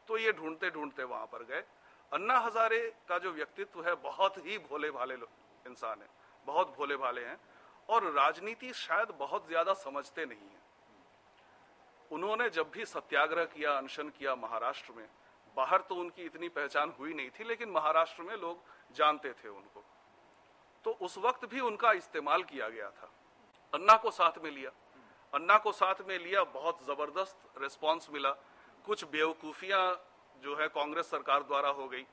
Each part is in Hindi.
तो ये ढूंढते ढूंढते वहां पर गए। अन्ना हजारे का जो व्यक्तित्व है बहुत ही भोले भाले इंसान है, बहुत भोले भाले हैं और राजनीति शायद बहुत ज्यादा समझते नहीं है। उन्होंने जब भी सत्याग्रह किया, अनशन किया महाराष्ट्र में, बाहर तो उनकी इतनी पहचान हुई नहीं थी, लेकिन महाराष्ट्र में लोग जानते थे उनको, तो उस वक्त भी उनका इस्तेमाल किया गया था। अन्ना को साथ में लिया, अन्ना को साथ में लिया, बहुत जबरदस्त रिस्पांस मिला। कुछ बेवकूफियां जो है कांग्रेस सरकार द्वारा हो गई,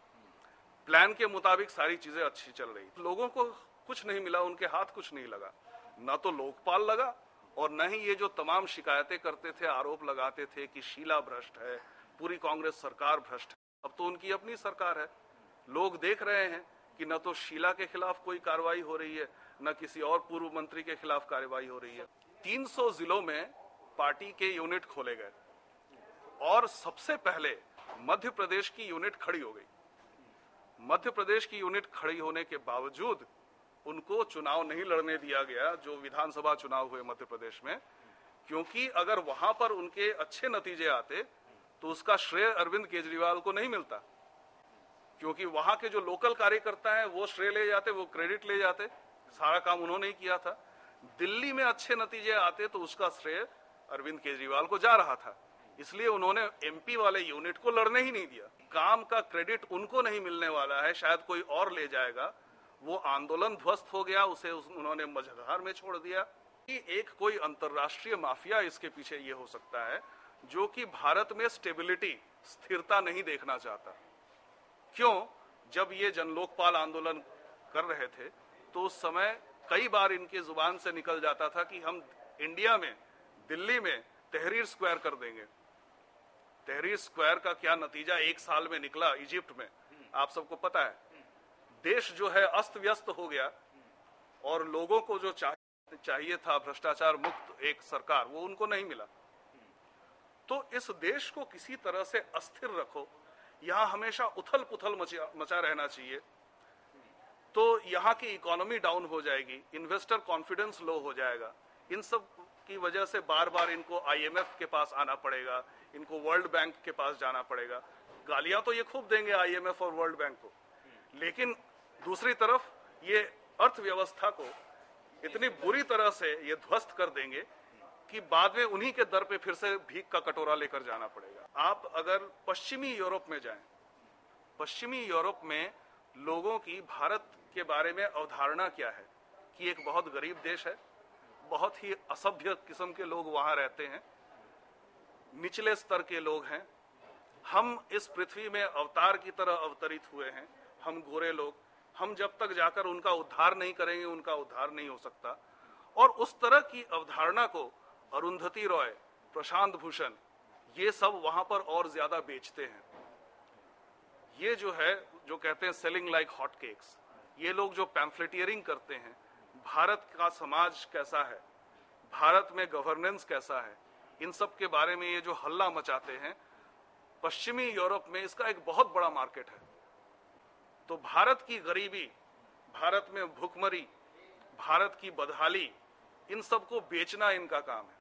प्लान के मुताबिक सारी चीजें अच्छी चल रही, लोगों को कुछ नहीं मिला, उनके हाथ कुछ नहीं लगा, ना तो लोकपाल लगा और न ही ये जो तमाम शिकायतें करते थे, आरोप लगाते थे कि शीला भ्रष्ट है, पूरी कांग्रेस सरकार भ्रष्ट है। अब तो उनकी अपनी सरकार है, लोग देख रहे हैं कि न तो शीला के खिलाफ कोई कार्रवाई हो रही है, न किसी और पूर्व मंत्री के खिलाफ कार्रवाई हो रही है। 300 जिलों में पार्टी के यूनिट खोले गए और सबसे पहले मध्य प्रदेश की यूनिट खड़ी हो गई। मध्य प्रदेश की यूनिट खड़ी होने के बावजूद उनको चुनाव नहीं लड़ने दिया गया, जो विधानसभा चुनाव हुए मध्य प्रदेश में, क्योंकि अगर वहां पर उनके अच्छे नतीजे आते तो उसका श्रेय अरविंद केजरीवाल को नहीं मिलता, क्योंकि वहां के जो लोकल कार्यकर्ता हैं वो श्रेय ले जाते, वो क्रेडिट ले जाते, सारा काम उन्होंने ही किया था। दिल्ली में अच्छे नतीजे आते तो उसका श्रेय अरविंद केजरीवाल को जा रहा था, इसलिए उन्होंने एमपी वाले यूनिट को लड़ने ही नहीं दिया। काम का क्रेडिट उनको नहीं मिलने वाला है, शायद कोई और ले जाएगा। वो आंदोलन ध्वस्त हो गया, उसे उन्होंने मझधार में छोड़ दिया। कि एक कोई अंतर्राष्ट्रीय माफिया इसके पीछे ये हो सकता है जो कि भारत में स्टेबिलिटी, स्थिरता नहीं देखना चाहता। क्यों? जब ये जनलोकपाल आंदोलन कर रहे थे तो उस समय कई बार इनकी जुबान से निकल जाता था कि हम इंडिया में, दिल्ली में तहरीर स्क्वायर कर देंगे। तहरीर स्क्वायर का क्या नतीजा एक साल में निकला इजिप्ट में, आप सबको पता है। देश जो है अस्त व्यस्त हो गया और लोगों को जो चाहिए था भ्रष्टाचार मुक्त एक सरकार, वो उनको नहीं मिला। तो इस देश को किसी तरह से अस्थिर रखो, यहां हमेशा उथल पुथल मचा रहना चाहिए, तो यहां की इकोनॉमी डाउन हो जाएगी, इन्वेस्टर कॉन्फिडेंस लो हो जाएगा। इन सब की वजह से बार बार इनको आईएमएफ के पास आना पड़ेगा, इनको वर्ल्ड बैंक के पास जाना पड़ेगा। गालियां तो ये खूब देंगे आईएमएफ और वर्ल्ड बैंक को, लेकिन दूसरी तरफ ये अर्थव्यवस्था को इतनी बुरी तरह से ये ध्वस्त कर देंगे कि बाद में उन्हीं के दर पे फिर से भीख का कटोरा लेकर जाना पड़ेगा। आप अगर पश्चिमी यूरोप में जाएं, पश्चिमी यूरोप में लोगों की भारत के बारे में अवधारणा क्या है कि एक बहुत गरीब देश है, बहुत ही असभ्य किस्म के लोग वहां रहते हैं, निचले स्तर के लोग हैं, हम इस पृथ्वी में अवतार की तरह अवतरित हुए हैं, हम गोरे लोग, हम जब तक जाकर उनका उद्धार नहीं करेंगे उनका उद्धार नहीं हो सकता। और उस तरह की अवधारणा को अरुंधति रॉय, प्रशांत भूषण, ये सब वहां पर और ज्यादा बेचते हैं। ये जो है, जो कहते हैं सेलिंग लाइक हॉट केक्स, ये लोग जो पैम्फलेटियरिंग करते हैं, भारत का समाज कैसा है, भारत में गवर्नेंस कैसा है, इन सब के बारे में ये जो हल्ला मचाते हैं, पश्चिमी यूरोप में इसका एक बहुत बड़ा मार्केट है। तो भारत की गरीबी, भारत में भुखमरी, भारत की बदहाली, इन सब को बेचना इनका काम है।